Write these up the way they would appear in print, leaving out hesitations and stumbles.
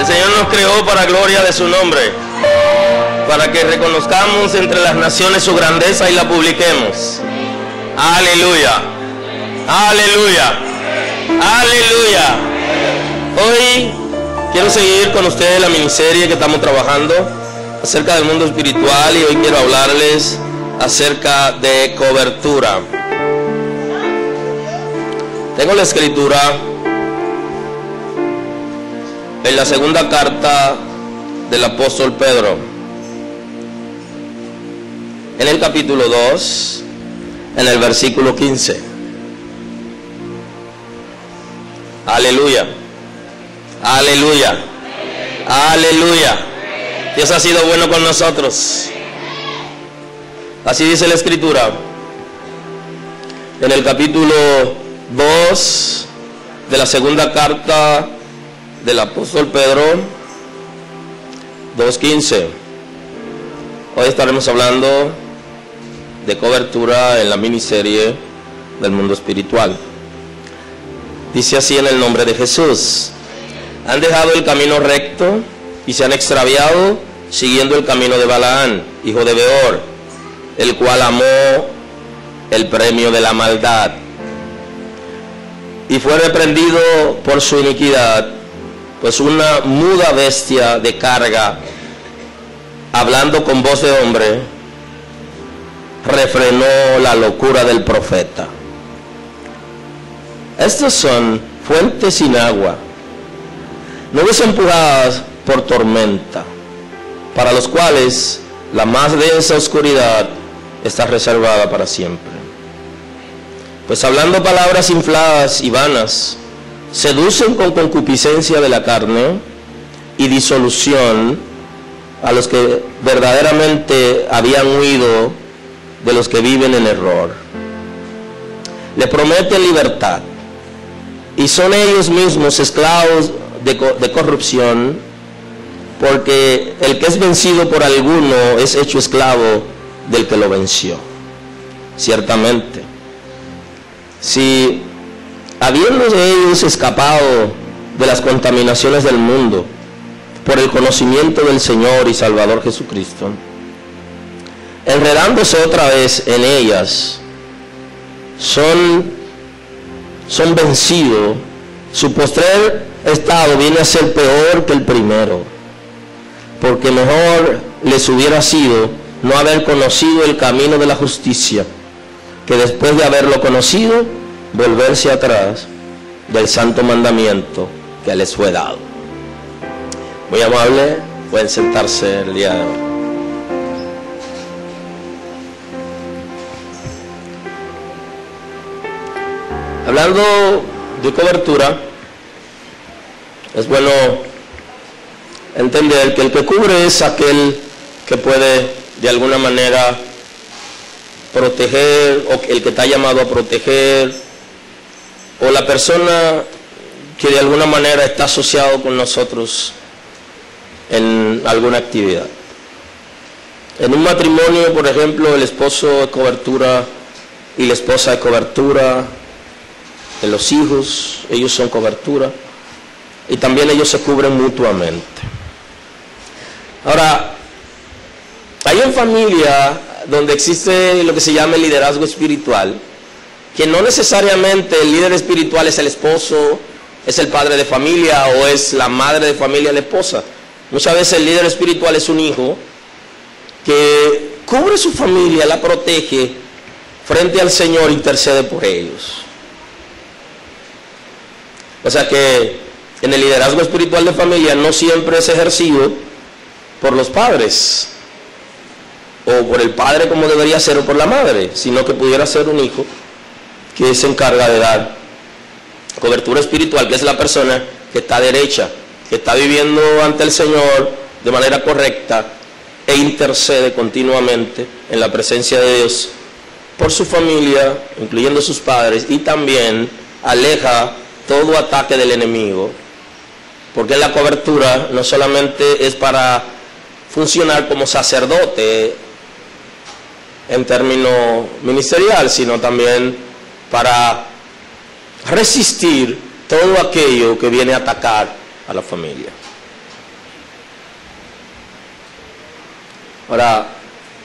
El Señor nos creó para gloria de su nombre, para que reconozcamos entre las naciones su grandeza y la publiquemos. Aleluya, aleluya, aleluya. Hoy quiero seguir con ustedes la miniserie que estamos trabajando acerca del mundo espiritual, y hoy quiero hablarles acerca de cobertura. Tengo la escritura en la segunda carta del apóstol Pedro, en el capítulo 2, en el versículo 15. Aleluya, aleluya, aleluya. Dios ha sido bueno con nosotros. Así dice la escritura en el capítulo 2 de la segunda carta del apóstol Pedro, 2:15. Hoy estaremos hablando de cobertura en la miniserie del mundo espiritual. Dice así: en el nombre de Jesús, han dejado el camino recto y se han extraviado siguiendo el camino de Balaán, hijo de Beor, el cual amó el premio de la maldad y fue reprendido por su iniquidad, pues una muda bestia de carga, hablando con voz de hombre, refrenó la locura del profeta. Estos son fuentes sin agua, nubes empujadas por tormenta, para los cuales la más densa oscuridad está reservada para siempre. Pues hablando palabras infladas y vanas, seducen con concupiscencia de la carne y disolución a los que verdaderamente habían huido de los que viven en error. Le prometen libertad y son ellos mismos esclavos de corrupción, porque el que es vencido por alguno es hecho esclavo del que lo venció. Ciertamente, si habiendo ellos escapado de las contaminaciones del mundo por el conocimiento del Señor y Salvador Jesucristo, enredándose otra vez en ellas, son vencidos, su postrer estado viene a ser peor que el primero, porque mejor les hubiera sido no haber conocido el camino de la justicia, que después de haberlo conocido, volverse atrás del santo mandamiento que les fue dado. Muy amable, pueden sentarse el día de hoy. Hablando de cobertura, es bueno entender que el que cubre es aquel que puede de alguna manera proteger, o el que está llamado a proteger, o la persona que de alguna manera está asociado con nosotros en alguna actividad. En un matrimonio, por ejemplo, el esposo es cobertura y la esposa es cobertura. En los hijos, ellos son cobertura, y también ellos se cubren mutuamente. Ahora, hay una familia donde existe lo que se llama el liderazgo espiritual, que no necesariamente el líder espiritual es el esposo, es el padre de familia o es la madre de familia, la esposa. Muchas veces el líder espiritual es un hijo que cubre su familia, la protege frente al Señor, intercede por ellos. O sea que en el liderazgo espiritual de familia no siempre es ejercido por los padres, o por el padre como debería ser, o por la madre, sino que pudiera ser un hijo que se encarga de dar cobertura espiritual, que es la persona que está derecha, que está viviendo ante el Señor de manera correcta e intercede continuamente en la presencia de Dios por su familia, incluyendo sus padres, y también aleja todo ataque del enemigo, porque la cobertura no solamente es para funcionar como sacerdote en término ministerial, sino también para resistir todo aquello que viene a atacar a la familia. Ahora,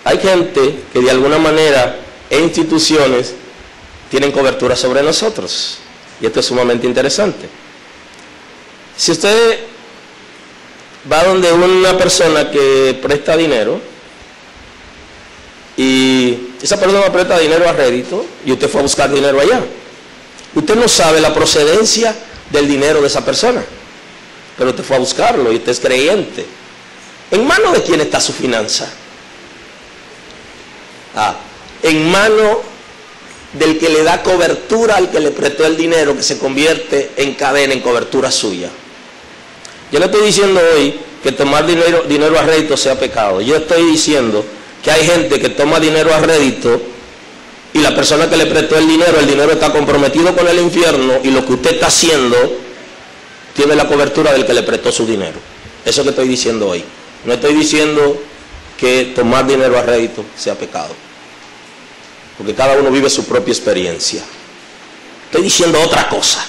hay gente que de alguna manera e instituciones tienen cobertura sobre nosotros. Y esto es sumamente interesante. Si usted va donde una persona que presta dinero y esa persona presta dinero a rédito y usted fue a buscar dinero allá, usted no sabe la procedencia del dinero de esa persona, pero usted fue a buscarlo y usted es creyente. ¿En manos de quién está su finanza? En manos del que le da cobertura al que le prestó el dinero, que se convierte en cadena, en cobertura suya. Yo no estoy diciendo hoy que tomar dinero a rédito sea pecado. Yo estoy diciendo que hay gente que toma dinero a rédito y la persona que le prestó el dinero está comprometido con el infierno, y lo que usted está haciendo tiene la cobertura del que le prestó su dinero. Eso es lo que estoy diciendo hoy. No estoy diciendo que tomar dinero a rédito sea pecado, porque cada uno vive su propia experiencia. Estoy diciendo otra cosa.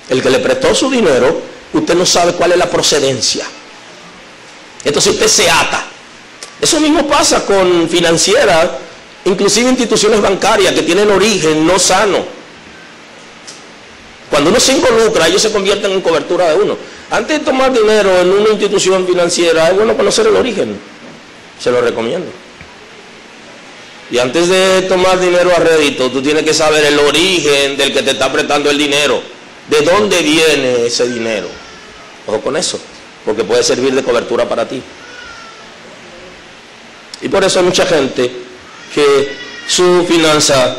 El que le prestó su dinero, usted no sabe cuál es la procedencia. Entonces usted se ata. Eso mismo pasa con financieras, inclusive instituciones bancarias que tienen origen no sano. Cuando uno se involucra, ellos se convierten en cobertura de uno. Antes de tomar dinero en una institución financiera, es bueno conocer el origen. Se lo recomiendo. Y antes de tomar dinero a rédito, tú tienes que saber el origen del que te está prestando el dinero. ¿De dónde viene ese dinero? Ojo con eso, porque puede servir de cobertura para ti. Y por eso hay mucha gente que su finanza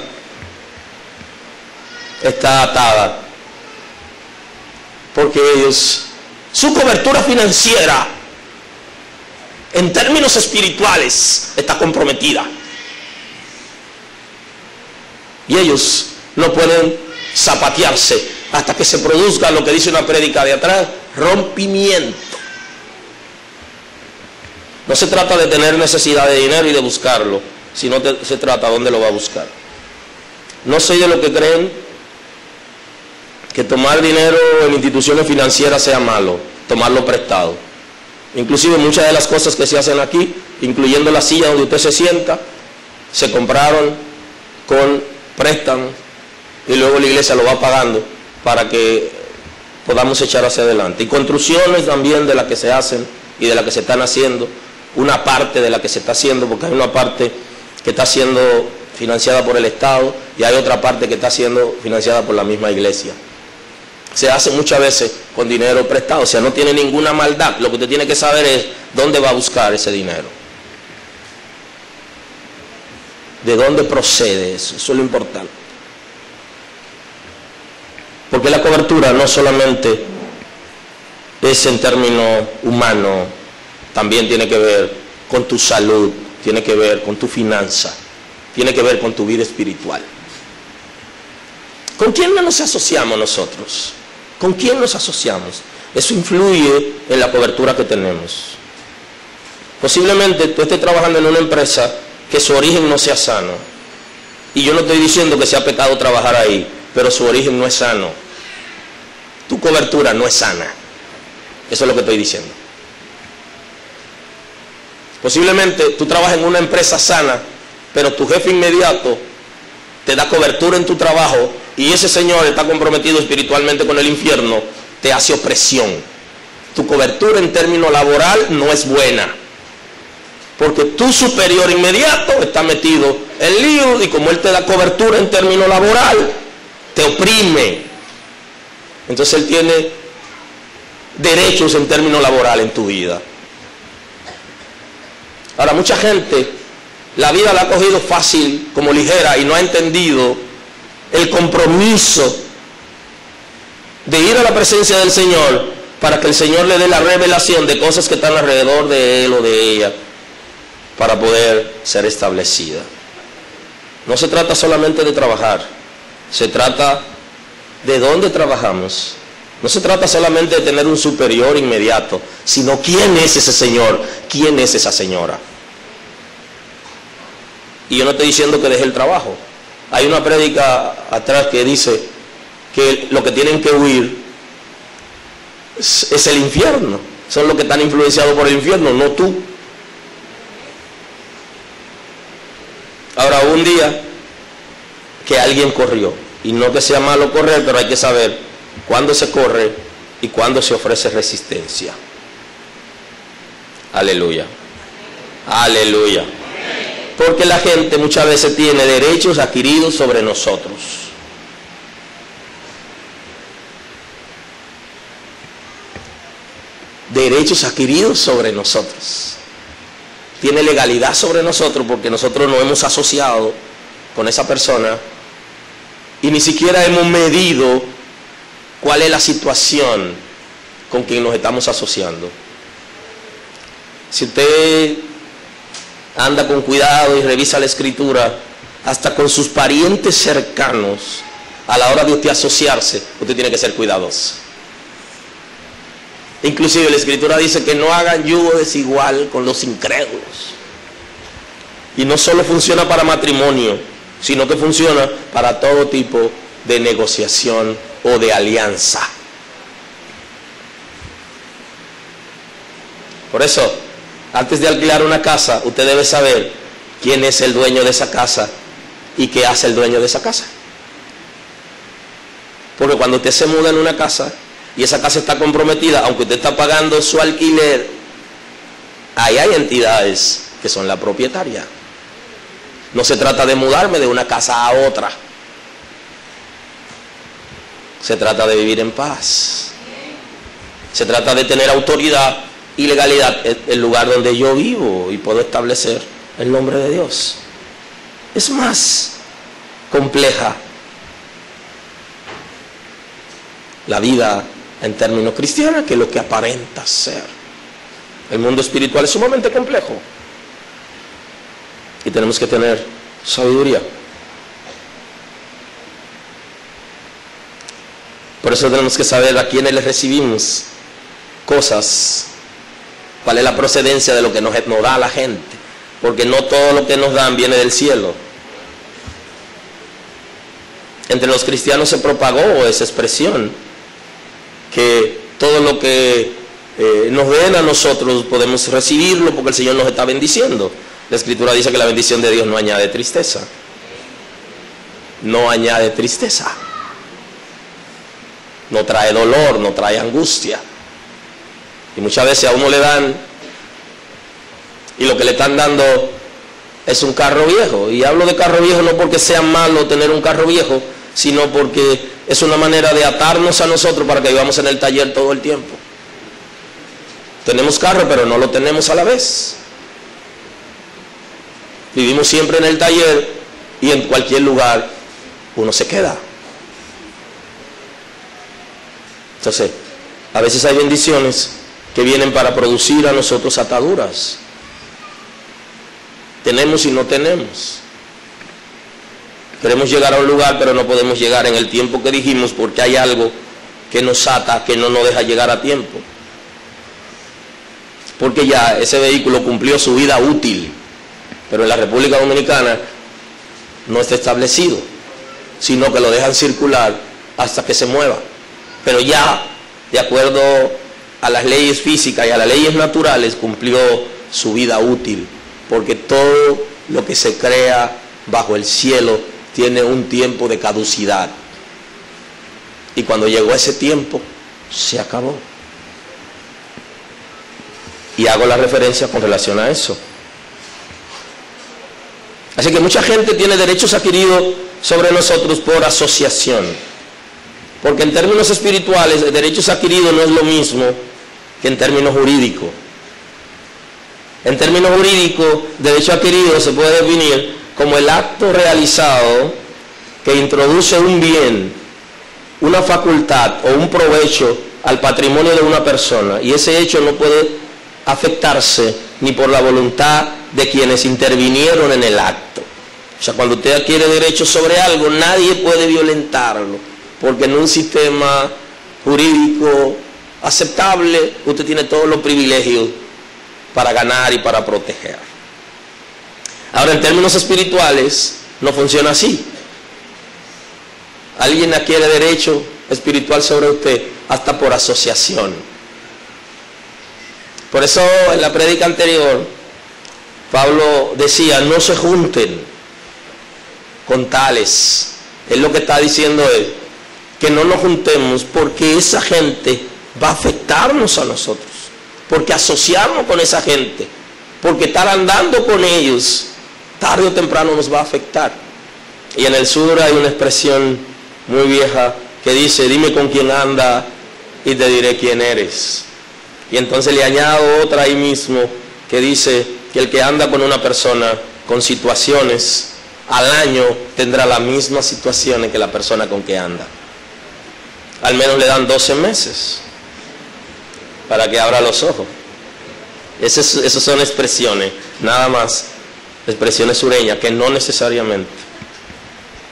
está atada, porque ellos, su cobertura financiera en términos espirituales está comprometida. Y ellos no pueden zapatearse hasta que se produzca lo que dice una prédica de atrás: rompimiento. No se trata de tener necesidad de dinero y de buscarlo, sino se trata de dónde lo va a buscar. No soy de los que creen que tomar dinero en instituciones financieras sea malo, tomarlo prestado. Inclusive muchas de las cosas que se hacen aquí, incluyendo la silla donde usted se sienta, se compraron con préstamos y luego la iglesia lo va pagando para que podamos echar hacia adelante. Y construcciones también de las que se hacen y de las que se están haciendo, una parte de la que se está haciendo, porque hay una parte que está siendo financiada por el Estado y hay otra parte que está siendo financiada por la misma iglesia. Se hace muchas veces con dinero prestado, o sea, no tiene ninguna maldad. Lo que usted tiene que saber es dónde va a buscar ese dinero, de dónde procede eso. Eso es lo importante. Porque la cobertura no solamente es en términos humanos, también tiene que ver con tu salud, tiene que ver con tu finanza, tiene que ver con tu vida espiritual. ¿Con quién nos asociamos nosotros? ¿Con quién nos asociamos? Eso influye en la cobertura que tenemos. Posiblemente tú estés trabajando en una empresa que su origen no sea sano. Y yo no estoy diciendo que sea pecado trabajar ahí, pero su origen no es sano. Tu cobertura no es sana. Eso es lo que estoy diciendo. Posiblemente tú trabajas en una empresa sana, pero tu jefe inmediato te da cobertura en tu trabajo y ese señor está comprometido espiritualmente con el infierno, te hace opresión. Tu cobertura en términos laboral no es buena, porque tu superior inmediato está metido en lío y como él te da cobertura en términos laboral, te oprime. Entonces él tiene derechos en términos laborales en tu vida. Ahora, mucha gente, la vida la ha cogido fácil, como ligera, y no ha entendido el compromiso de ir a la presencia del Señor para que el Señor le dé la revelación de cosas que están alrededor de él o de ella para poder ser establecida. No se trata solamente de trabajar, se trata de dónde trabajamos. No se trata solamente de tener un superior inmediato, sino quién es ese señor, quién es esa señora. Y yo no estoy diciendo que deje el trabajo. Hay una prédica atrás que dice que lo que tienen que huir es el infierno. son los que están influenciados por el infierno, no tú. Ahora, un día que alguien corrió, y no que sea malo correr, pero hay que saber cuándo se corre y cuándo se ofrece resistencia. Aleluya. Aleluya. Porque la gente muchas veces tiene derechos adquiridos sobre nosotros. Derechos adquiridos sobre nosotros. Tiene legalidad sobre nosotros porque nosotros nos hemos asociado con esa persona y ni siquiera hemos medido cuál es la situación con quien nos estamos asociando. Si usted anda con cuidado y revisa la escritura, hasta con sus parientes cercanos, a la hora de usted asociarse, usted tiene que ser cuidadoso. Inclusive la escritura dice que no hagan yugo desigual con los incrédulos. Y no solo funciona para matrimonio, sino que funciona para todo tipo de negociación o de alianza. Por eso, antes de alquilar una casa, usted debe saber quién es el dueño de esa casa y qué hace el dueño de esa casa. Porque cuando usted se muda en una casa y esa casa está comprometida, aunque usted está pagando su alquiler, ahí hay entidades que son la propietaria. No se trata de mudarme de una casa a otra. Se trata de vivir en paz. Se trata de tener autoridad y legalidad en el lugar donde yo vivo y puedo establecer el nombre de Dios. Es más compleja la vida en términos cristianos que lo que aparenta ser. El mundo espiritual es sumamente complejo y tenemos que tener sabiduría. Por eso tenemos que saber a quiénes les recibimos cosas, cuál es la procedencia de lo que nos da la gente, porque no todo lo que nos dan viene del cielo. Entre los cristianos se propagó esa expresión, que todo lo que nos den a nosotros podemos recibirlo porque el Señor nos está bendiciendo. La escritura dice que la bendición de Dios no añade tristeza. No añade tristeza. No trae dolor, no trae angustia. Y muchas veces a uno le dan, y lo que le están dando es un carro viejo. Y hablo de carro viejo no porque sea malo tener un carro viejo, sino porque es una manera de atarnos a nosotros para que vivamos en el taller todo el tiempo. Tenemos carro, pero no lo tenemos a la vez. Vivimos siempre en el taller y en cualquier lugar uno se queda. Entonces, a veces hay bendiciones que vienen para producir a nosotros ataduras. Tenemos y no tenemos. Queremos llegar a un lugar, pero no podemos llegar en el tiempo que dijimos porque hay algo que nos ata, que no nos deja llegar a tiempo. Porque ya ese vehículo cumplió su vida útil, pero en la República Dominicana no está establecido, sino que lo dejan circular hasta que se mueva. Pero ya, de acuerdo a las leyes físicas y a las leyes naturales, cumplió su vida útil, porque todo lo que se crea bajo el cielo tiene un tiempo de caducidad. Y cuando llegó ese tiempo, se acabó. Y hago la referencia con relación a eso. Así que mucha gente tiene derechos adquiridos sobre nosotros por asociación. Porque en términos espirituales, derechos adquiridos no es lo mismo que en términos jurídicos. En términos jurídicos, derecho adquirido se puede definir como el acto realizado que introduce un bien, una facultad o un provecho al patrimonio de una persona, y ese hecho no puede afectarse ni por la voluntad de quienes intervinieron en el acto. O sea, cuando usted adquiere derechos sobre algo, nadie puede violentarlo, porque en un sistema jurídico aceptable, usted tiene todos los privilegios para ganar y para proteger. Ahora, en términos espirituales, no funciona así. Alguien adquiere derecho espiritual sobre usted hasta por asociación. Por eso en la prédica anterior, Pablo decía, no se junten con tales. Él lo que está diciendo es que no nos juntemos porque esa gente va a afectarnos a nosotros. Porque asociarnos con esa gente, porque estar andando con ellos, tarde o temprano nos va a afectar. Y en el sur hay una expresión muy vieja que dice, dime con quién anda y te diré quién eres. Y entonces le añado otra ahí mismo que dice que el que anda con una persona con situaciones, al año tendrá las mismas situaciones que la persona con que anda. Al menos le dan 12 meses para que abra los ojos. Esas son expresiones, nada más, expresiones sureñas, que no necesariamente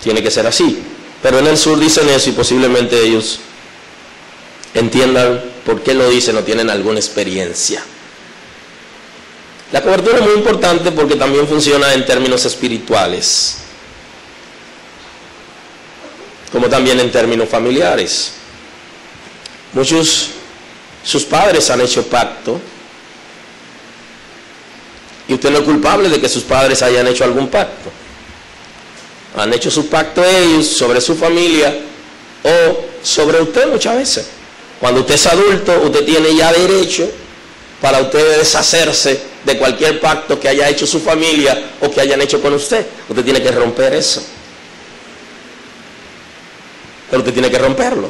tiene que ser así. Pero en el sur dicen eso y posiblemente ellos entiendan por qué lo dicen o tienen alguna experiencia. La cobertura es muy importante porque también funciona en términos espirituales, como también en términos familiares. Sus padres han hecho pacto y usted no es culpable de que sus padres hayan hecho algún pacto. Han hecho su pacto ellos sobre su familia o sobre usted muchas veces. Cuando usted es adulto, usted tiene ya derecho para usted deshacerse de cualquier pacto que haya hecho su familia o que hayan hecho con usted. Usted tiene que romper eso. Pero usted tiene que romperlo.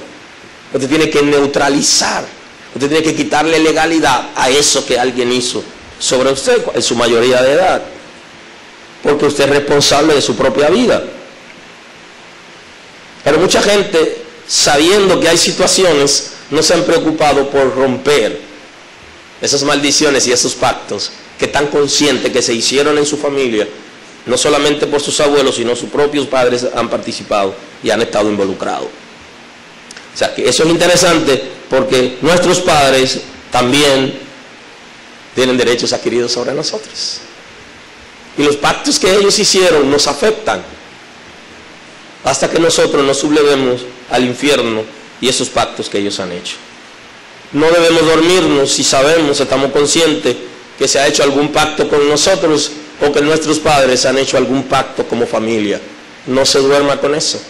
Usted tiene que neutralizar. Usted tiene que quitarle legalidad a eso que alguien hizo sobre usted en su mayoría de edad. Porque usted es responsable de su propia vida. Pero mucha gente, sabiendo que hay situaciones, no se han preocupado por romper esas maldiciones y esos pactos que están conscientes que se hicieron en su familia, no solamente por sus abuelos, sino sus propios padres han participado y han estado involucrados. O sea, que eso es interesante porque nuestros padres también tienen derechos adquiridos sobre nosotros. Y los pactos que ellos hicieron nos afectan hasta que nosotros nos sublevemos al infierno y esos pactos que ellos han hecho. No debemos dormirnos si sabemos, estamos conscientes que se ha hecho algún pacto con nosotros o que nuestros padres han hecho algún pacto como familia. No se duerma con eso.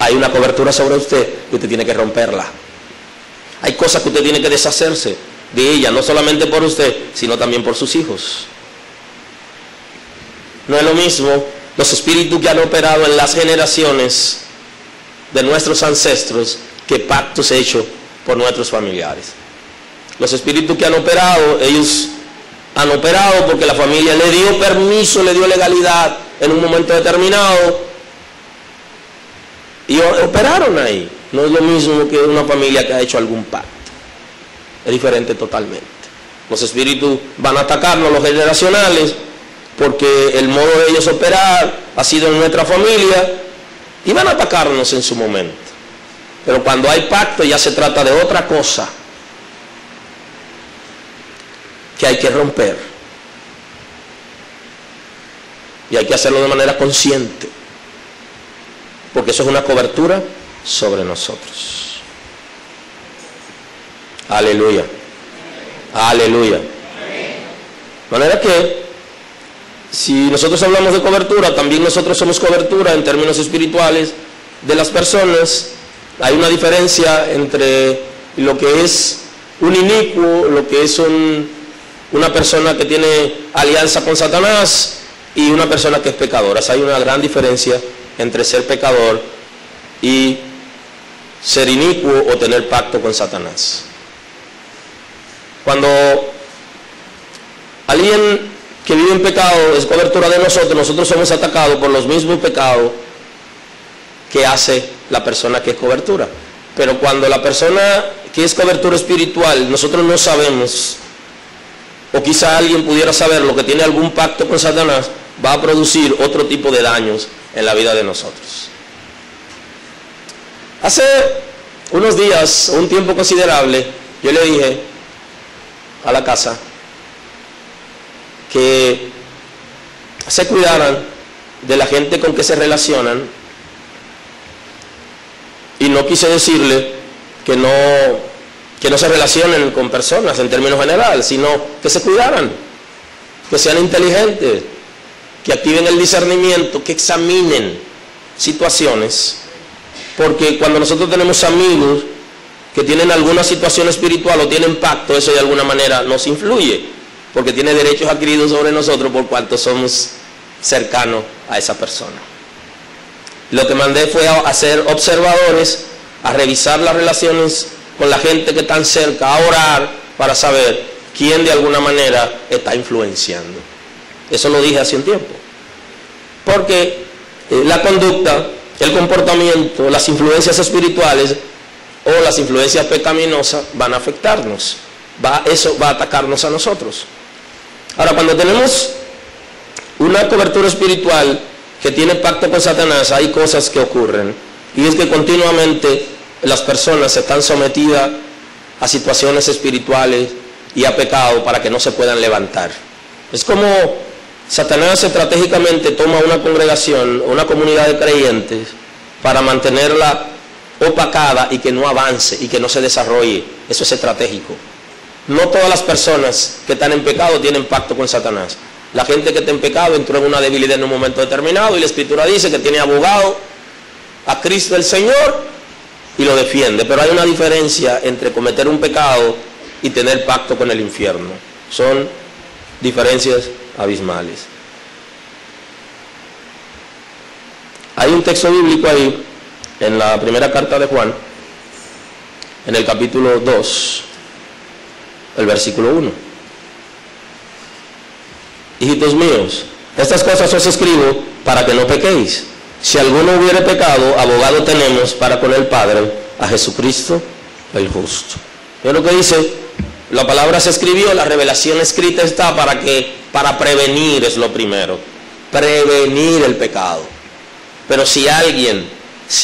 Hay una cobertura sobre usted y usted tiene que romperla. Hay cosas que usted tiene que deshacerse de ella, no solamente por usted, sino también por sus hijos. No es lo mismo los espíritus que han operado en las generaciones de nuestros ancestros que pactos hechos por nuestros familiares. Los espíritus que han operado, ellos han operado porque la familia le dio permiso, le dio legalidad en un momento determinado y operaron ahí. No es lo mismo que una familia que ha hecho algún pacto. Es diferente totalmente. Los espíritus van a atacarnos, los generacionales, porque el modo de ellos operar ha sido en nuestra familia y van a atacarnos en su momento. Pero cuando hay pacto ya se trata de otra cosa que hay que romper. Y hay que hacerlo de manera consciente, porque eso es una cobertura sobre nosotros. Aleluya. Aleluya. De manera que si nosotros hablamos de cobertura, también nosotros somos cobertura en términos espirituales de las personas. Hay una diferencia entre lo que es un inicuo, lo que es una persona que tiene alianza con Satanás y una persona que es pecadora. Hay una gran diferencia entre ser pecador y ser inicuo o tener pacto con Satanás. Cuando alguien que vive en pecado es cobertura de nosotros, nosotros somos atacados por los mismos pecados que hace la persona que es cobertura. Pero cuando la persona que es cobertura espiritual, nosotros no sabemos, o quizá alguien pudiera saber lo que tiene algún pacto con Satanás, va a producir otro tipo de daños en la vida de nosotros. Hace unos días, un tiempo considerable, yo le dije a la casa que se cuidaran de la gente con que se relacionan, y no quise decirle que no que no se relacionen con personas en términos generales, sino que se cuidaran, que sean inteligentes, que activen el discernimiento, que examinen situaciones, porque cuando nosotros tenemos amigos que tienen alguna situación espiritual o tienen pacto, eso de alguna manera nos influye, porque tiene derechos adquiridos sobre nosotros por cuanto somos cercanos a esa persona. Lo que mandé fue a ser observadores, a revisar las relaciones con la gente que están cerca, a orar para saber quién de alguna manera está influenciando. Eso lo dije hace un tiempo. Porque la conducta, el comportamiento, las influencias espirituales o las influencias pecaminosas van a afectarnos. Eso va a atacarnos a nosotros. Ahora, cuando tenemos una cobertura espiritual que tiene pacto con Satanás, hay cosas que ocurren. Y es que continuamente las personas están sometidas a situaciones espirituales y a pecado para que no se puedan levantar. Es como Satanás estratégicamente toma una congregación, una comunidad de creyentes, para mantenerla opacada y que no avance y que no se desarrolle. Eso es estratégico. No todas las personas que están en pecado tienen pacto con Satanás. La gente que está en pecado entró en una debilidad en un momento determinado y la Escritura dice que tiene abogado a Cristo el Señor y lo defiende. Pero hay una diferencia entre cometer un pecado y tener pacto con el infierno. Son diferencias abismales. Hay un texto bíblico ahí en la primera carta de Juan, en el capítulo 2, el versículo 1. Hijitos míos, estas cosas os escribo para que no pequéis. Si alguno hubiere pecado, abogado tenemos para con el Padre, a Jesucristo el justo. ¿Ve lo que dice? La palabra se escribió, la revelación escrita está para prevenir, es lo primero. Prevenir el pecado. Pero si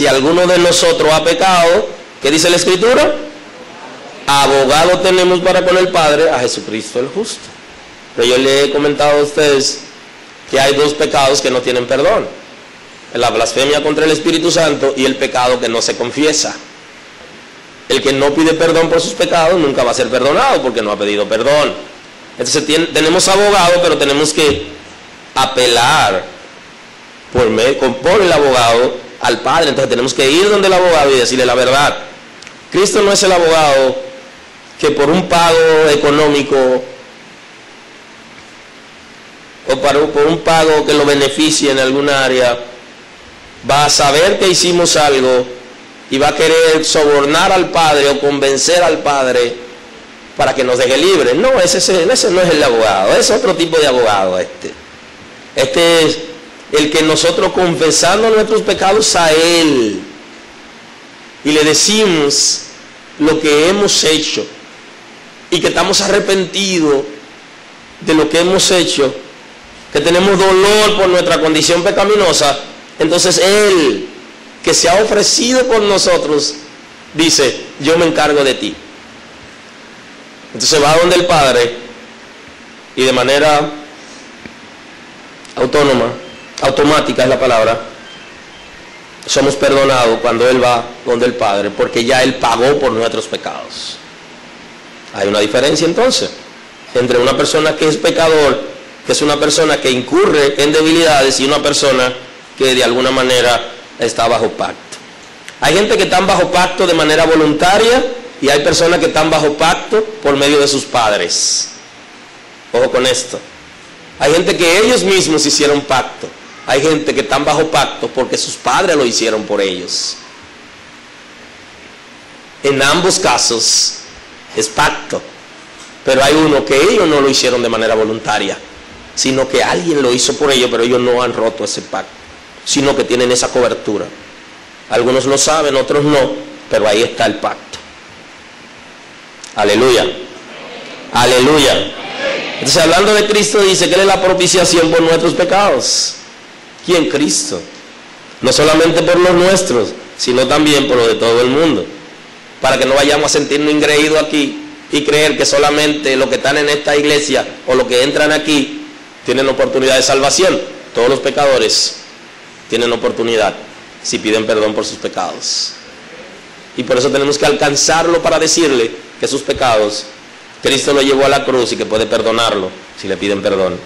alguno de nosotros ha pecado, ¿qué dice la Escritura? Abogado tenemos para con el Padre, a Jesucristo el justo. Pero yo le he comentado a ustedes que hay dos pecados que no tienen perdón: la blasfemia contra el Espíritu Santo y el pecado que no se confiesa. El que no pide perdón por sus pecados nunca va a ser perdonado porque no ha pedido perdón. Entonces tenemos abogado, pero tenemos que apelar por el abogado al Padre. Entonces tenemos que ir donde el abogado y decirle la verdad. Cristo no es el abogado que por un pago económico o por un pago que lo beneficie en alguna área va a saber que hicimos algo y va a querer sobornar al Padre o convencer al Padre para que nos deje libre. No, ese no es el abogado, es otro tipo de abogado. Este es el que nosotros, confesando nuestros pecados a Él y le decimos lo que hemos hecho y que estamos arrepentidos de lo que hemos hecho, que tenemos dolor por nuestra condición pecaminosa, entonces Él, que se ha ofrecido por nosotros, dice: yo me encargo de ti. Entonces va donde el Padre y de manera automática es la palabra, somos perdonados cuando Él va donde el Padre, porque ya Él pagó por nuestros pecados. Hay una diferencia entonces entre una persona que es pecador, que es una persona que incurre en debilidades, y una persona que de alguna manera está bajo pacto. Hay gente que está bajo pacto de manera voluntaria y hay personas que están bajo pacto por medio de sus padres. Ojo con esto. Hay gente que ellos mismos hicieron pacto. Hay gente que están bajo pacto porque sus padres lo hicieron por ellos. En ambos casos es pacto, pero hay uno que ellos no lo hicieron de manera voluntaria, sino que alguien lo hizo por ellos, pero ellos no han roto ese pacto, sino que tienen esa cobertura. Algunos lo saben, otros no, pero ahí está el pacto. Aleluya. Aleluya. Entonces, hablando de Cristo, dice que Él es la propiciación por nuestros pecados. ¿Quién? Cristo. No solamente por los nuestros, sino también por los de todo el mundo. Para que no vayamos a sentirnos ingreídos aquí y creer que solamente los que están en esta iglesia o los que entran aquí tienen oportunidad de salvación. Todos los pecadores tienen oportunidad si piden perdón por sus pecados. Y por eso tenemos que alcanzarlo para decirle que sus pecados Cristo lo llevó a la cruz y que puede perdonarlo si le piden perdón.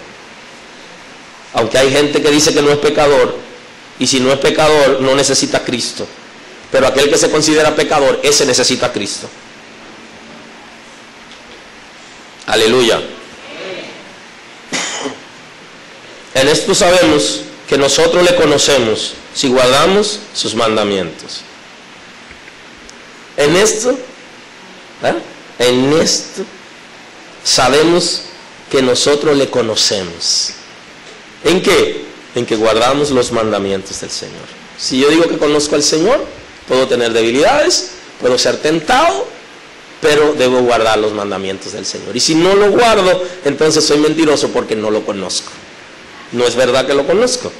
Aunque hay gente que dice que no es pecador, y si no es pecador no necesita a Cristo, pero aquel que se considera pecador, ese necesita a Cristo. Aleluya. En esto sabemos que nosotros le conocemos si guardamos sus mandamientos. En esto sabemos que nosotros le conocemos. ¿En qué? En que guardamos los mandamientos del Señor. Si yo digo que conozco al Señor, puedo tener debilidades, puedo ser tentado, pero debo guardar los mandamientos del Señor. Y si no lo guardo, entonces soy mentiroso porque no lo conozco. No es verdad que lo conozco,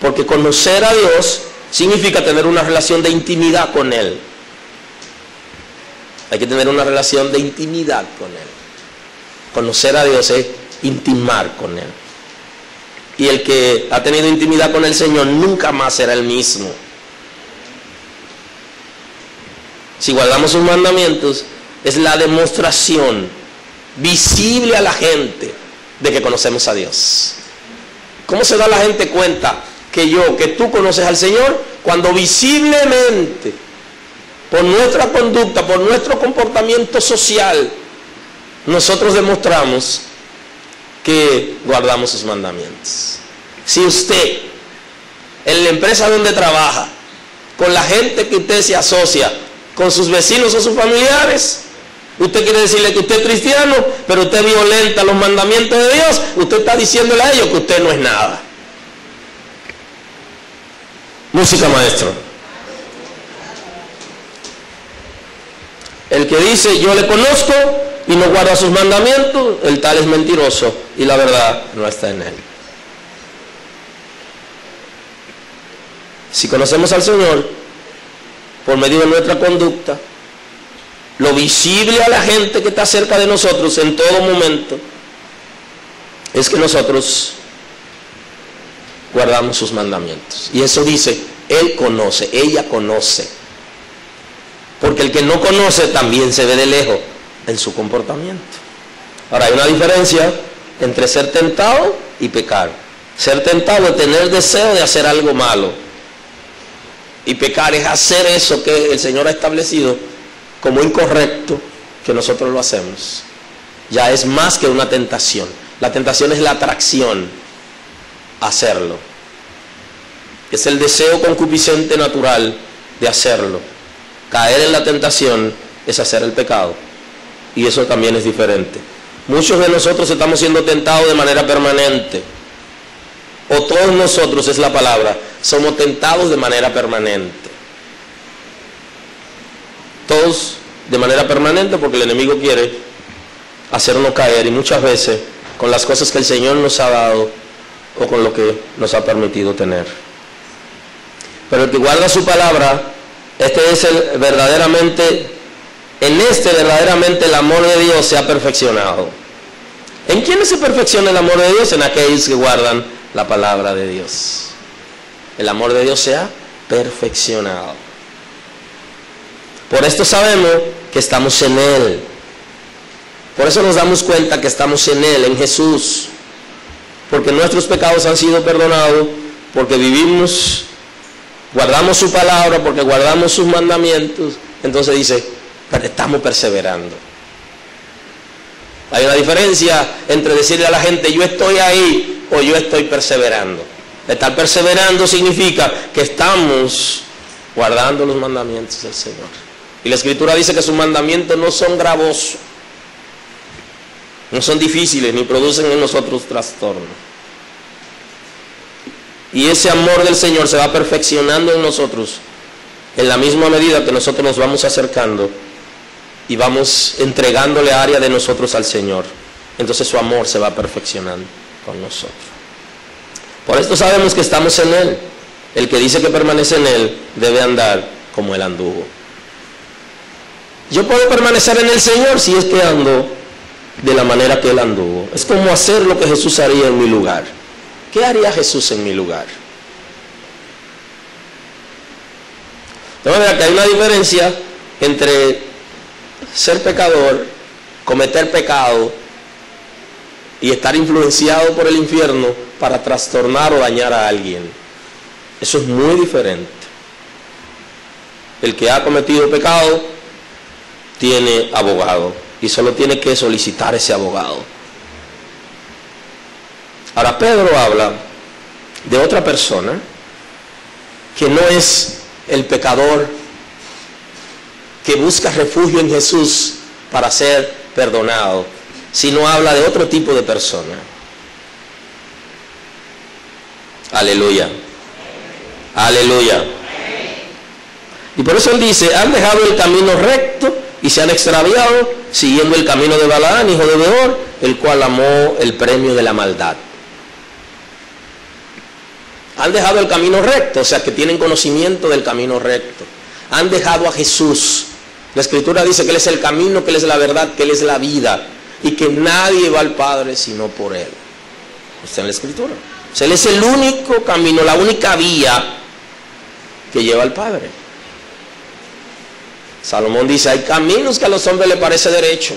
porque conocer a Dios significa tener una relación de intimidad con Él. Hay que tener una relación de intimidad con Él. Conocer a Dios es intimar con Él. Y el que ha tenido intimidad con el Señor nunca más será el mismo. Si guardamos sus mandamientos, es la demostración visible a la gente de que conocemos a Dios. ¿Cómo se da la gente cuenta que tú conoces al Señor? Cuando visiblemente, por nuestra conducta, por nuestro comportamiento social, nosotros demostramos que guardamos sus mandamientos. Si usted, en la empresa donde trabaja, con la gente que usted se asocia, con sus vecinos o sus familiares, usted quiere decirle que usted es cristiano, pero usted violenta los mandamientos de Dios, usted está diciéndole a ellos que usted no es nada. Música, maestro. El que dice yo le conozco y no guarda sus mandamientos, el tal es mentiroso y la verdad no está en él. Si conocemos al Señor por medio de nuestra conducta, lo visible a la gente que está cerca de nosotros en todo momento es que nosotros guardamos sus mandamientos. Y eso dice, él conoce, ella conoce. Porque el que no conoce también se ve de lejos en su comportamiento. Ahora, hay una diferencia entre ser tentado y pecar. Ser tentado es tener deseo de hacer algo malo. Y pecar es hacer eso que el Señor ha establecido como incorrecto, que nosotros lo hacemos. Ya es más que una tentación. La tentación es la atracción a hacerlo. Es el deseo concupiscente natural de hacerlo. Caer en la tentación es hacer el pecado. Y eso también es diferente. Muchos de nosotros estamos siendo tentados de manera permanente. O todos nosotros, es la palabra, somos tentados de manera permanente. Todos de manera permanente, porque el enemigo quiere hacernos caer, y muchas veces con las cosas que el Señor nos ha dado o con lo que nos ha permitido tener. Pero el que guarda su palabra, verdaderamente el amor de Dios se ha perfeccionado. ¿En quiénes se perfecciona el amor de Dios? En aquellos que guardan la palabra de Dios. El amor de Dios se ha perfeccionado. Por esto sabemos que estamos en Él. Por eso nos damos cuenta que estamos en Él, en Jesús. Porque nuestros pecados han sido perdonados, porque vivimos, guardamos su palabra, porque guardamos sus mandamientos. Entonces dice, pero estamos perseverando. Hay una diferencia entre decirle a la gente, yo estoy ahí, o yo estoy perseverando. Estar perseverando significa que estamos guardando los mandamientos del Señor. Y la Escritura dice que sus mandamientos no son gravosos, no son difíciles, ni producen en nosotros trastorno. Y ese amor del Señor se va perfeccionando en nosotros en la misma medida que nosotros nos vamos acercando y vamos entregándole área de nosotros al Señor. Entonces su amor se va perfeccionando con nosotros. Por esto sabemos que estamos en Él. El que dice que permanece en Él debe andar como Él anduvo. Yo puedo permanecer en el Señor si es que ando de la manera que Él anduvo. Es como hacer lo que Jesús haría en mi lugar. ¿Qué haría Jesús en mi lugar? De manera que hay una diferencia entre ser pecador, cometer pecado y estar influenciado por el infierno para trastornar o dañar a alguien. Eso es muy diferente. El que ha cometido pecado tiene abogado y solo tiene que solicitar ese abogado. Ahora Pedro habla de otra persona que no es el pecador que busca refugio en Jesús para ser perdonado, sino habla de otro tipo de persona. Aleluya. Aleluya. Y por eso él dice, han dejado el camino recto y se han extraviado siguiendo el camino de Balaán, hijo de Beor, el cual amó el premio de la maldad. Han dejado el camino recto, o sea que tienen conocimiento del camino recto. Han dejado a Jesús. La Escritura dice que Él es el camino, que Él es la verdad, que Él es la vida y que nadie va al Padre sino por Él. Está en la Escritura. O sea, Él es el único camino, la única vía que lleva al Padre. Salomón dice, hay caminos que a los hombres les parece derecho,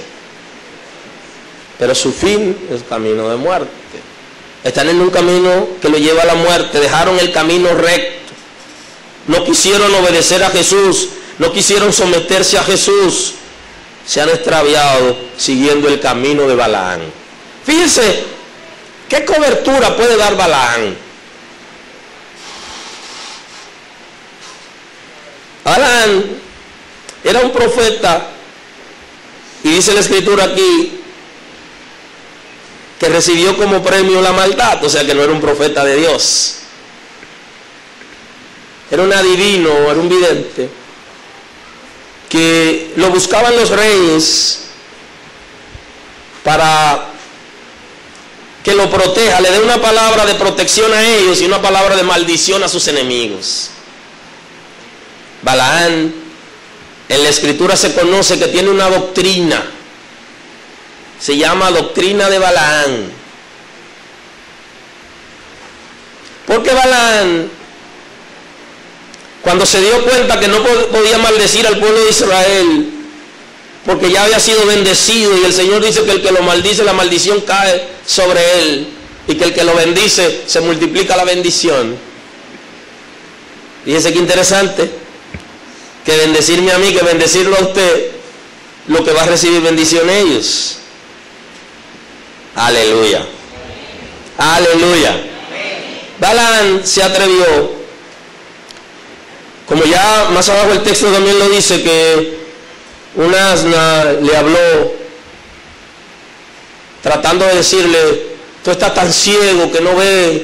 pero su fin es camino de muerte. Están en un camino que lo lleva a la muerte, dejaron el camino recto, no quisieron obedecer a Jesús, no quisieron someterse a Jesús, se han extraviado siguiendo el camino de Balaán. Fíjense, ¿qué cobertura puede dar Balaán? Balaán era un profeta, y dice la Escritura aquí, que recibió como premio la maldad, o sea que no era un profeta de Dios. Era un adivino, era un vidente, que lo buscaban los reyes para que lo proteja, le dé una palabra de protección a ellos y una palabra de maldición a sus enemigos. Balaán, en la Escritura se conoce que tiene una doctrina, se llama doctrina de Balaán. Porque Balaán, cuando se dio cuenta que no podía maldecir al pueblo de Israel, porque ya había sido bendecido, y el Señor dice que el que lo maldice, la maldición cae sobre él, y que el que lo bendice, se multiplica la bendición. Fíjese qué interesante, que bendecirme a mí, que bendecirlo a usted, lo que va a recibir bendición ellos. Aleluya. Aleluya. Balaán se atrevió, como ya más abajo el texto también lo dice, que un asna le habló tratando de decirle, tú estás tan ciego que no ves,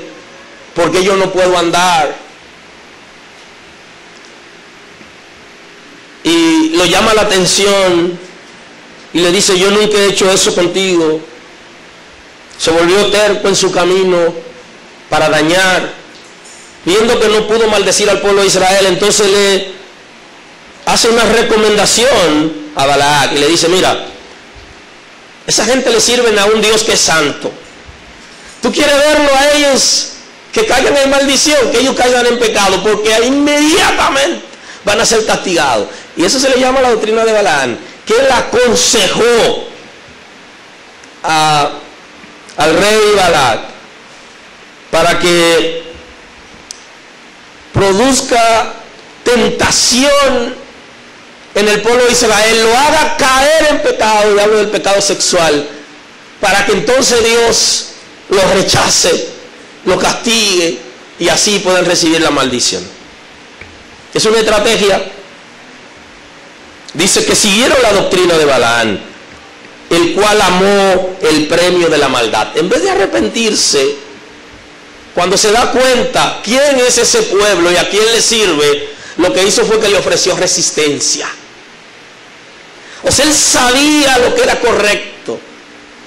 ¿por qué yo no puedo andar? Y lo llama la atención y le dice, yo nunca he hecho eso contigo. Se volvió terco en su camino para dañar, viendo que no pudo maldecir al pueblo de Israel. Entonces le hace una recomendación a Balac y le dice, mira, esa gente le sirven a un Dios que es santo. ¿Tú quieres verlo a ellos que caigan en maldición, que ellos caigan en pecado? Porque inmediatamente van a ser castigados. Y eso se le llama la doctrina de Balaán, que él aconsejó al rey Balac para que produzca tentación en el pueblo de Israel, lo haga caer en pecado, y hablo del pecado sexual, para que entonces Dios lo rechace, lo castigue y así puedan recibir la maldición. Es una estrategia. Dice que siguieron la doctrina de Balaán, el cual amó el premio de la maldad. En vez de arrepentirse, cuando se da cuenta quién es ese pueblo y a quién le sirve, lo que hizo fue que le ofreció resistencia. O sea, él sabía lo que era correcto,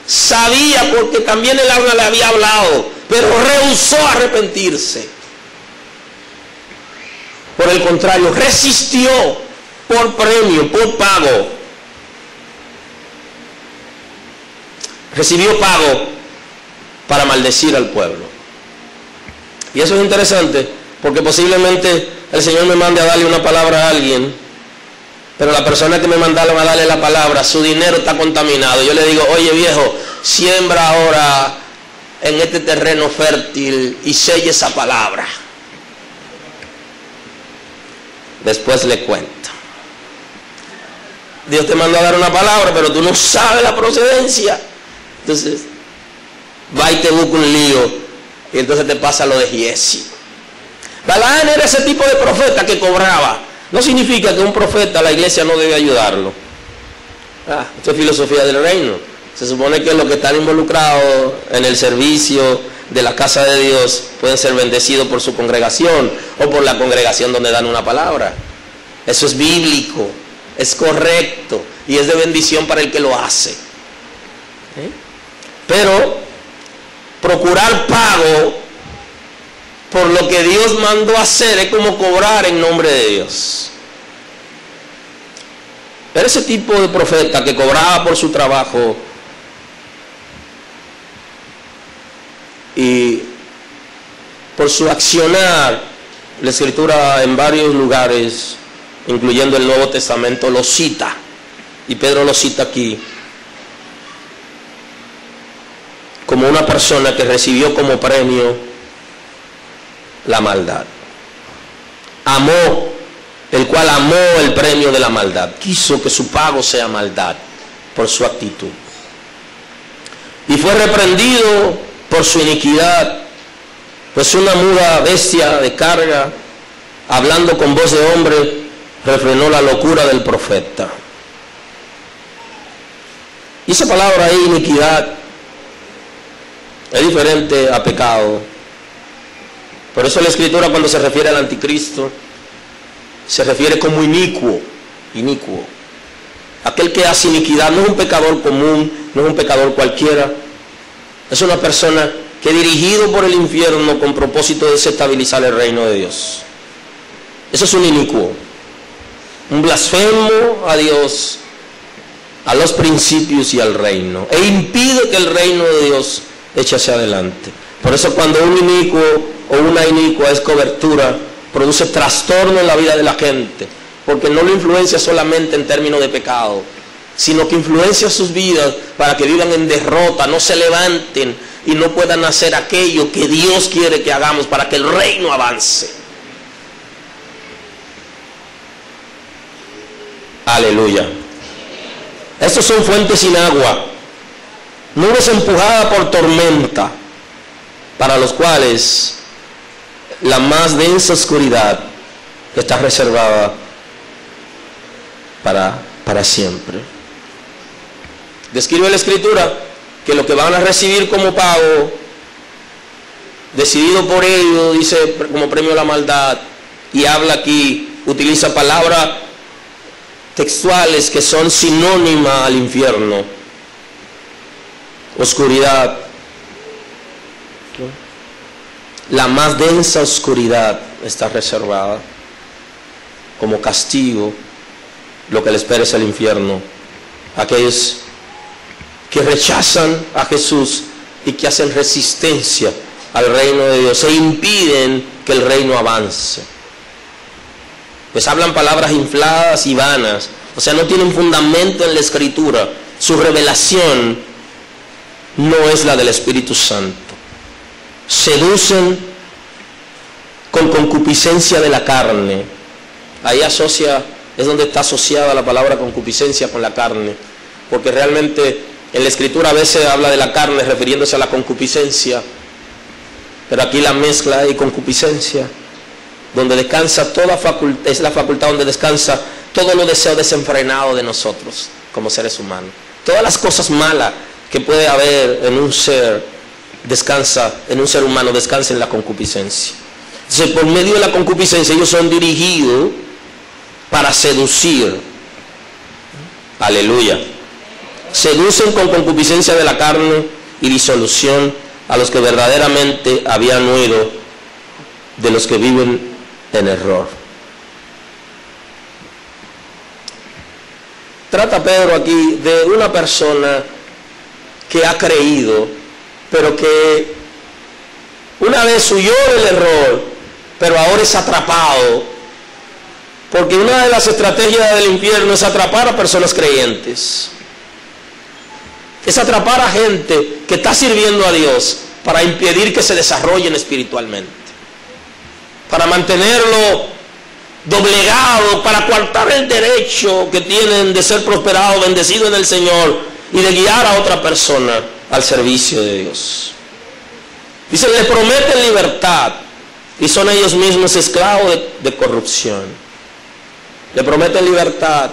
sabía, porque también el alma le había hablado, pero rehusó arrepentirse. Por el contrario, resistió por premio, por pago. Recibió pago para maldecir al pueblo. Y eso es interesante, porque posiblemente el Señor me mande a darle una palabra a alguien Pero la persona que me mandaron a darle la palabra, su dinero está contaminado. Yo le digo, oye viejo, siembra ahora en este terreno fértil y selle esa palabra. Después le cuento. Dios te mandó a dar una palabra, pero tú no sabes la procedencia. Entonces, va y te busca un lío. Y entonces te pasa lo de Giesi. Balaán era ese tipo de profeta que cobraba. No significa que un profeta, la iglesia no debe ayudarlo. Esto es filosofía del reino. Se supone que los que están involucrados en el servicio de la casa de Dios pueden ser bendecidos por su congregación o por la congregación donde dan una palabra. Eso es bíblico, es correcto y es de bendición para el que lo hace. Pero procurar pago por lo que Dios mandó hacer es como cobrar en nombre de Dios. Pero ese tipo de profeta que cobraba por su trabajo y por su accionar, la Escritura en varios lugares, incluyendo el Nuevo Testamento, lo cita, y Pedro lo cita aquí, como una persona que recibió como premio la maldad. El cual amó el premio de la maldad, quiso que su pago sea maldad por su actitud. Y fue reprendido por su iniquidad, pues una muda bestia de carga, hablando con voz de hombre, refrenó la locura del profeta. Y esa palabra ahí, iniquidad, es diferente a pecado. Por eso la Escritura, cuando se refiere al anticristo, se refiere como inicuo. Aquel que hace iniquidad no es un pecador común, no es un pecador cualquiera. Es una persona que, dirigido por el infierno con propósito de desestabilizar el reino de Dios. Eso es un inicuo, un blasfemo a Dios, a los principios y al reino, e impide que el reino de Dios eche hacia adelante. Por eso cuando un inicuo o una inicua es cobertura, produce trastorno en la vida de la gente, porque no lo influencia solamente en términos de pecado, sino que influencia sus vidas para que vivan en derrota, no se levanten y no puedan hacer aquello que Dios quiere que hagamos para que el reino avance. Aleluya. Estos son fuentes sin agua, nubes empujadas por tormenta, para los cuales la más densa oscuridad está reservada para siempre. Describe la Escritura que lo que van a recibir como pago, decidido por ellos, dice como premio a la maldad, y habla aquí, utiliza palabras textuales que son sinónimas al infierno: oscuridad. La más densa oscuridad está reservada como castigo. Lo que le espera es el infierno. Aquellos que rechazan a Jesús y que hacen resistencia al reino de Dios e impiden que el reino avance. Pues hablan palabras infladas y vanas, o sea, no tienen fundamento en la Escritura. Su revelación no es la del Espíritu Santo. Seducen con concupiscencia de la carne. Ahí es donde está asociada la palabra concupiscencia con la carne, porque realmente en la Escritura a veces habla de la carne refiriéndose a la concupiscencia, pero aquí la mezcla y concupiscencia, donde descansa toda facultad, es la facultad donde descansa todos los deseos desenfrenados de nosotros como seres humanos. Todas las cosas malas que puede haber en un ser humano descansa en la concupiscencia. Entonces, por medio de la concupiscencia ellos son dirigidos para seducir. Aleluya. Seducen con concupiscencia de la carne y disolución a los que verdaderamente habían huido de los que viven en error. Trata Pedro aquí de una persona que ha creído, pero que una vez huyó del error, pero ahora es atrapado Porque una de las estrategias del infierno es atrapar a personas creyentes. Es atrapar a gente que está sirviendo a Dios para impedir que se desarrollen espiritualmente. Para mantenerlo doblegado, para coartar el derecho que tienen de ser prosperados, bendecidos en el Señor y de guiar a otra persona al servicio de Dios. Dice, les prometen libertad y son ellos mismos esclavos de corrupción. Le prometen libertad,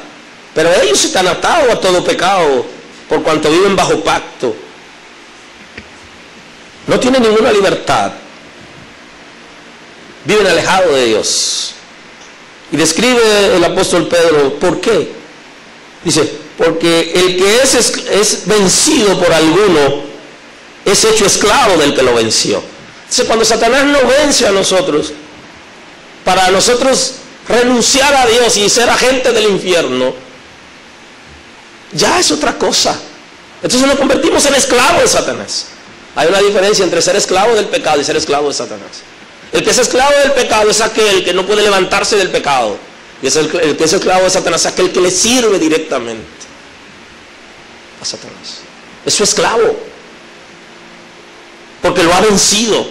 pero ellos están atados a todo pecado por cuanto viven bajo pacto. No tienen ninguna libertad. Viven alejados de Dios. Y describe el apóstol Pedro, ¿por qué? Dice, porque el que es vencido por alguno, es hecho esclavo del que lo venció. Dice, cuando Satanás nos vence a nosotros, para nosotros renunciar a Dios y ser agentes del infierno, ya es otra cosa. Entonces nos convertimos en esclavos de Satanás. Hay una diferencia entre ser esclavo del pecado y ser esclavo de Satanás. El que es esclavo del pecado es aquel que no puede levantarse del pecado. Y el que es esclavo de Satanás es aquel que le sirve directamente a Satanás. Es su esclavo, porque lo ha vencido.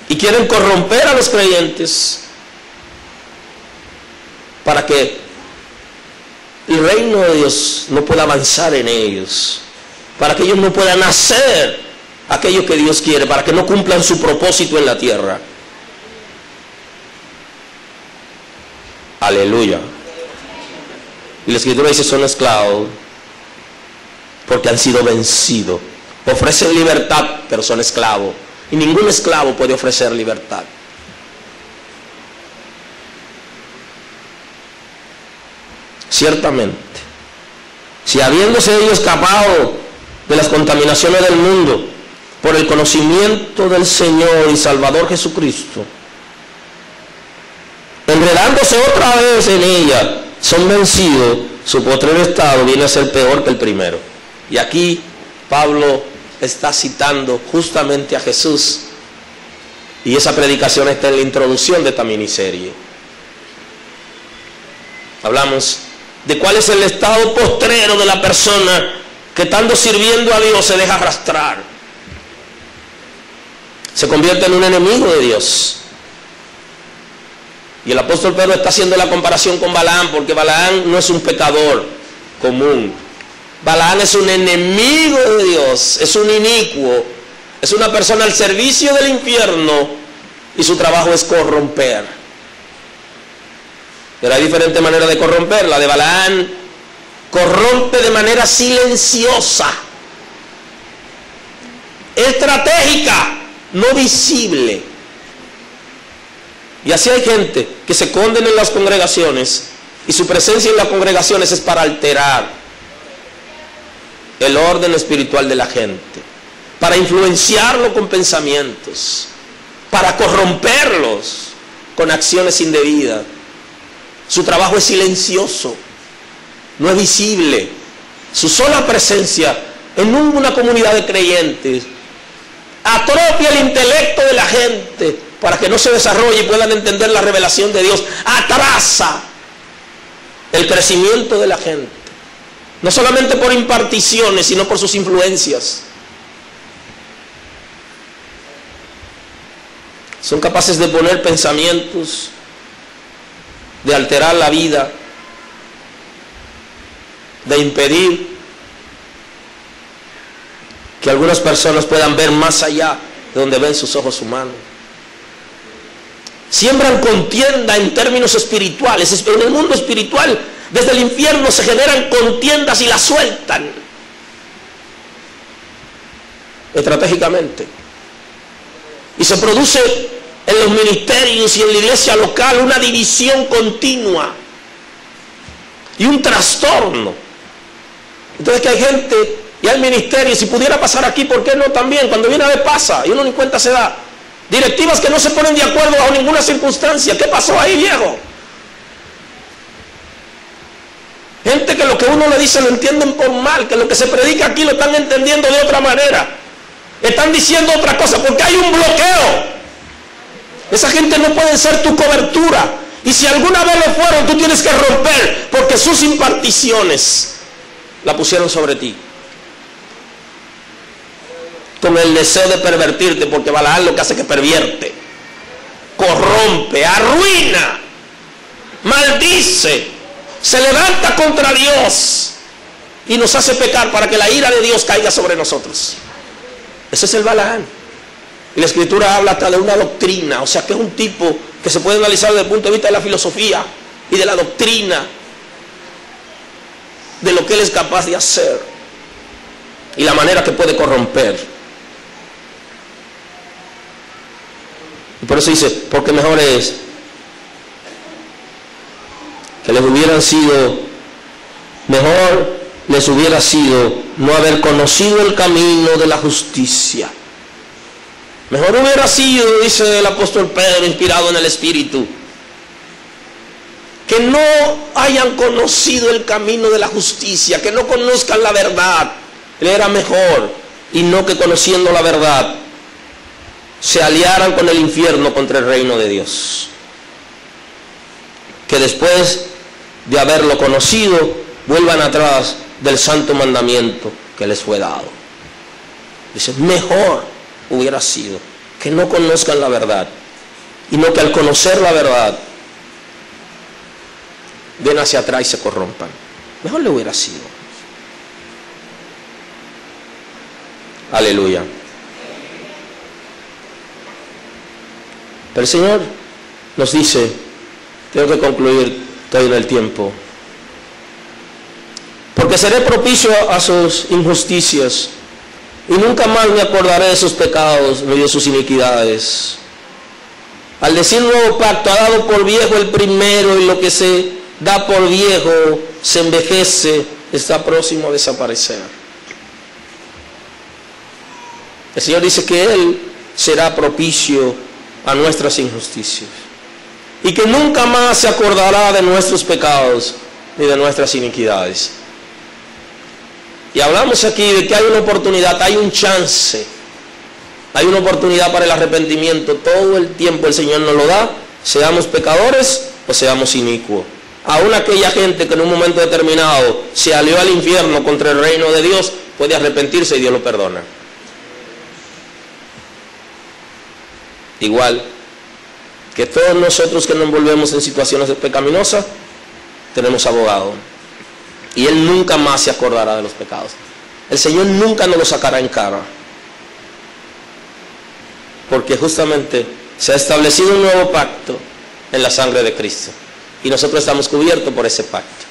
Y quieren corromper a los creyentes para que el reino de Dios no pueda avanzar en ellos, para que ellos no puedan hacer aquello que Dios quiere, para que no cumplan su propósito en la tierra. Aleluya. Y la Escritura dice, son esclavos porque han sido vencidos. Ofrecen libertad, pero son esclavos. Y ningún esclavo puede ofrecer libertad. Ciertamente, si habiéndose ellos escapado de las contaminaciones del mundo por el conocimiento del Señor y Salvador Jesucristo, enredándose otra vez en ella, son vencidos, su postrer estado viene a ser peor que el primero. Y aquí Pablo está citando justamente a Jesús, y esa predicación está en la introducción de esta miniserie. Hablamos de cuál es el estado postrero de la persona que, estando sirviendo a Dios, se deja arrastrar, se convierte en un enemigo de Dios. Y el apóstol Pedro está haciendo la comparación con Balaam, porque Balaam no es un pecador común. Balaam es un enemigo de Dios, es un inicuo, es una persona al servicio del infierno y su trabajo es corromper. Pero hay diferentes maneras de corromper. La de Balaam corrompe de manera silenciosa, estratégica, no visible. Y así hay gente que se condena en las congregaciones y su presencia en las congregaciones es para alterar el orden espiritual de la gente, para influenciarlo con pensamientos, para corromperlos con acciones indebidas. Su trabajo es silencioso, no es visible. Su sola presencia en una comunidad de creyentes atropia el intelecto de la gente para que no se desarrolle y puedan entender la revelación de Dios. Atrasa el crecimiento de la gente, no solamente por imparticiones, sino por sus influencias. Son capaces de poner pensamientos, de alterar la vida, de impedir que algunas personas puedan ver más allá de donde ven sus ojos humanos. Siembran contienda en términos espirituales. En el mundo espiritual, desde el infierno se generan contiendas y las sueltan estratégicamente. Y se produce en los ministerios y en la iglesia local una división continua y un trastorno. Entonces, que hay gente y hay ministerios, si pudiera pasar aquí, ¿por qué no también? Cuando viene a ver pasa y uno ni cuenta se da. Directivas que no se ponen de acuerdo bajo ninguna circunstancia. ¿Qué pasó ahí, viejo? Gente que lo que uno le dice lo entienden por mal, que lo que se predica aquí lo están entendiendo de otra manera. Están diciendo otra cosa porque hay un bloqueo. Esa gente no puede ser tu cobertura. Y si alguna vez lo fueron, tú tienes que romper, porque sus imparticiones la pusieron sobre ti. Con el deseo de pervertirte, porque Balaam lo que hace es que pervierte, corrompe, arruina, maldice, se levanta contra Dios y nos hace pecar para que la ira de Dios caiga sobre nosotros. Ese es el Balaam. Y la Escritura habla hasta de una doctrina, o sea que es un tipo que se puede analizar desde el punto de vista de la filosofía y de la doctrina, de lo que él es capaz de hacer y la manera que puede corromper. Y por eso dice, porque mejor es que les hubiera sido no haber conocido el camino de la justicia. Mejor hubiera sido, dice el apóstol Pedro, inspirado en el Espíritu, que no hayan conocido el camino de la justicia, que no conozcan la verdad. Le era mejor, y no que conociendo la verdad se aliaran con el infierno contra el reino de Dios, que después de haberlo conocido vuelvan atrás del santo mandamiento que les fue dado. Dice, mejor hubiera sido que no conozcan la verdad, y no que al conocer la verdad ven hacia atrás y se corrompan. Mejor le hubiera sido. Aleluya. Pero el Señor nos dice, tengo que concluir, estoy en el tiempo, porque seré propicio a sus injusticias y nunca más me acordaré de sus pecados ni de sus iniquidades. Al decir nuevo pacto, ha dado por viejo el primero, y lo que se da por viejo se envejece, está próximo a desaparecer. El Señor dice que Él será propicio a nuestras injusticias y que nunca más se acordará de nuestros pecados ni de nuestras iniquidades. Y hablamos aquí de que hay una oportunidad, hay un chance, hay una oportunidad para el arrepentimiento. Todo el tiempo el Señor nos lo da, seamos pecadores o seamos inicuos. Aún aquella gente que en un momento determinado se alió al infierno contra el reino de Dios, puede arrepentirse y Dios lo perdona. Igual que todos nosotros que nos envolvemos en situaciones pecaminosas, tenemos abogado. Y Él nunca más se acordará de los pecados. El Señor nunca nos lo sacará en cara. Porque justamente se ha establecido un nuevo pacto en la sangre de Cristo. Y nosotros estamos cubiertos por ese pacto.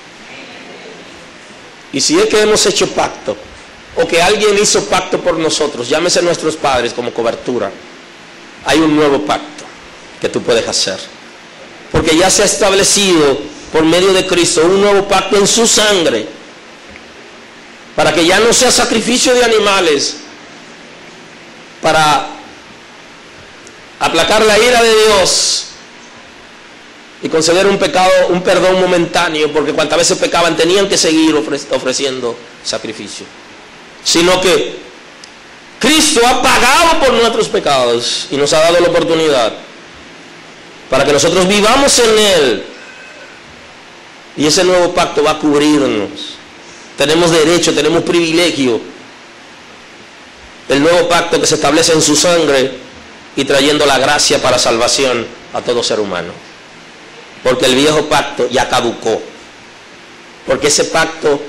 Y si es que hemos hecho pacto, o que alguien hizo pacto por nosotros, llámese nuestros padres como cobertura, hay un nuevo pacto que tú puedes hacer. Porque ya se ha establecido por medio de Cristo un nuevo pacto en su sangre, para que ya no sea sacrificio de animales para aplacar la ira de Dios y conceder un perdón momentáneo, porque cuantas veces pecaban tenían que seguir ofreciendo sacrificio, sino que Cristo ha pagado por nuestros pecados y nos ha dado la oportunidad para que nosotros vivamos en Él. Y ese nuevo pacto va a cubrirnos. Tenemos derecho, tenemos privilegio. El nuevo pacto que se establece en su sangre y trayendo la gracia para salvación a todo ser humano. Porque el viejo pacto ya caducó. Porque ese pacto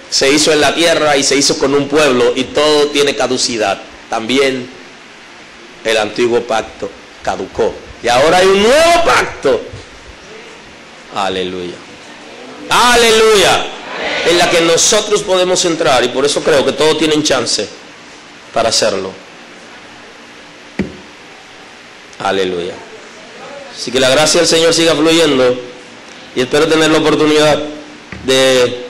se hizo en la tierra y se hizo con un pueblo y todo tiene caducidad. También el antiguo pacto caducó. Y ahora hay un nuevo pacto. Aleluya. Aleluya. En la que nosotros podemos entrar, y por eso creo que todos tienen chance para hacerlo. Aleluya. Así que la gracia del Señor siga fluyendo, y espero tener la oportunidad de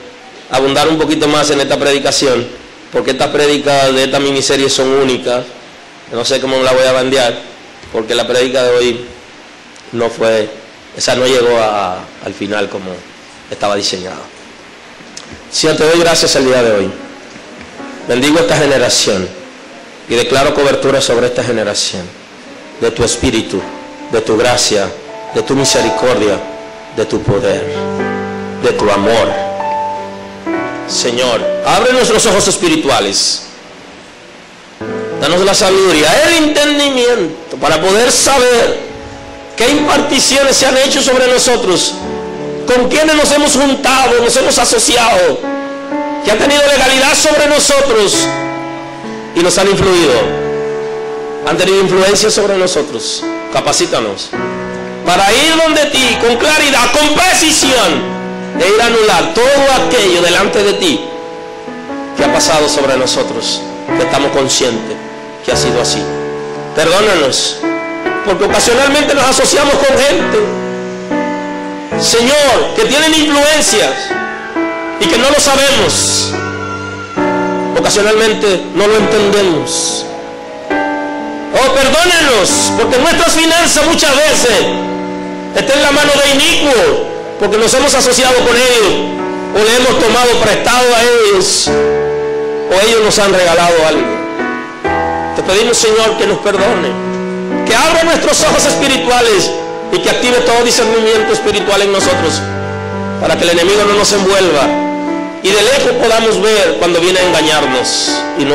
abundar un poquito más en esta predicación, porque estas prédicas de esta miniserie son únicas. No sé cómo la voy a bandear, porque la prédica de hoy no llegó al final como estaba diseñado. Señor, te doy gracias el día de hoy. Bendigo esta generación y declaro cobertura sobre esta generación de tu Espíritu, de tu gracia, de tu misericordia, de tu poder, de tu amor. Señor, abre nuestros ojos espirituales. Danos la sabiduría, el entendimiento para poder saber qué imparticiones se han hecho sobre nosotros, con quienes nos hemos juntado, nos hemos asociado, que han tenido legalidad sobre nosotros y nos han influido, han tenido influencia sobre nosotros. Capacítanos para ir donde ti con claridad, con precisión, e ir a anular todo aquello delante de ti que ha pasado sobre nosotros, que estamos conscientes que ha sido así. Perdónanos, porque ocasionalmente nos asociamos con gente, Señor, que tienen influencias y que no lo sabemos. Ocasionalmente no lo entendemos. Oh, perdónenos, porque nuestras finanzas muchas veces están en la mano de inicuo, porque nos hemos asociado con ellos, o le hemos tomado prestado a ellos, o ellos nos han regalado algo. Te pedimos, Señor, que nos perdone, que abra nuestros ojos espirituales y que active todo discernimiento espiritual en nosotros, para que el enemigo no nos envuelva y de lejos podamos ver cuando viene a engañarnos y no